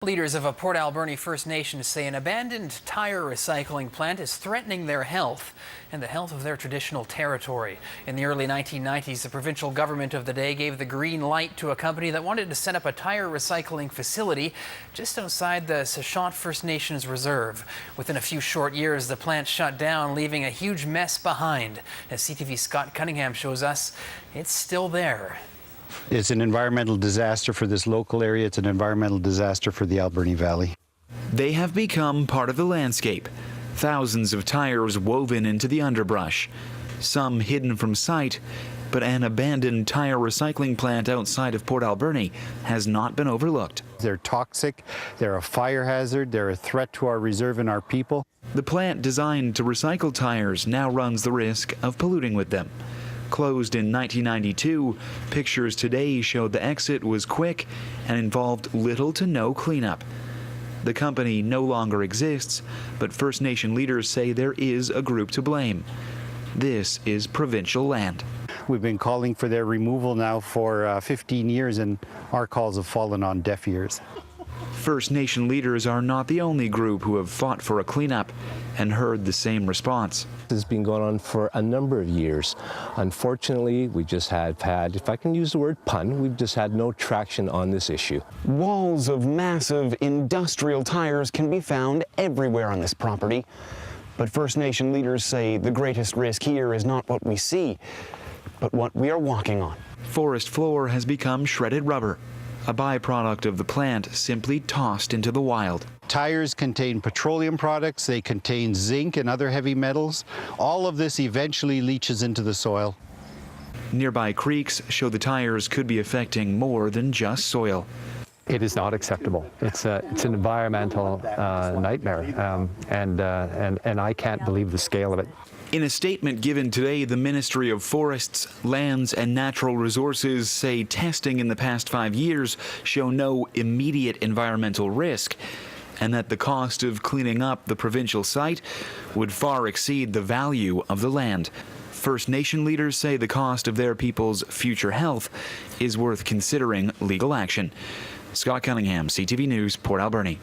Leaders of a Port Alberni First Nation say an abandoned tire recycling plant is threatening their health and the health of their traditional territory. In the early 1990s, the provincial government of the day gave the green light to a company that wanted to set up a tire recycling facility just outside the Tseshaht First Nation's reserve. Within a few short years, the plant shut down, leaving a huge mess behind. As CTV's Scott Cunningham shows us, it's still there. It's an environmental disaster for this local area. It's an environmental disaster for the Alberni Valley. They have become part of the landscape. Thousands of tires woven into the underbrush, some hidden from sight, but an abandoned tire recycling plant outside of Port Alberni has not been overlooked. They're toxic, they're a fire hazard, they're a threat to our reserve and our people. The plant designed to recycle tires now runs the risk of polluting with them. Closed in 1992, pictures today showed the exit was quick and involved little to no cleanup. The company no longer exists, but First Nation leaders say there is a group to blame. This is provincial land. We've been calling for their removal now for 15 years, and our calls have fallen on deaf ears. First Nation leaders are not the only group who have fought for a cleanup and heard the same response. This has been going on for a number of years. Unfortunately, we just have had, if I can use the word pun, we've just had no traction on this issue. Walls of massive industrial tires can be found everywhere on this property. But First Nation leaders say the greatest risk here is not what we see, but what we are walking on. Forest floor has become shredded rubber, a byproduct of the plant simply tossed into the wild. Tires contain petroleum products, they contain zinc and other heavy metals. All of this eventually leaches into the soil. Nearby creeks show the tires could be affecting more than just soil. It is not acceptable. It's an environmental nightmare, and I can't believe the scale of it. In a statement given today, the Ministry of Forests, Lands and Natural Resources say testing in the past 5 years show no immediate environmental risk, and that the cost of cleaning up the provincial site would far exceed the value of the land. First Nation leaders say the cost of their people's future health is worth considering legal action. Scott Cunningham, CTV News, Port Alberni.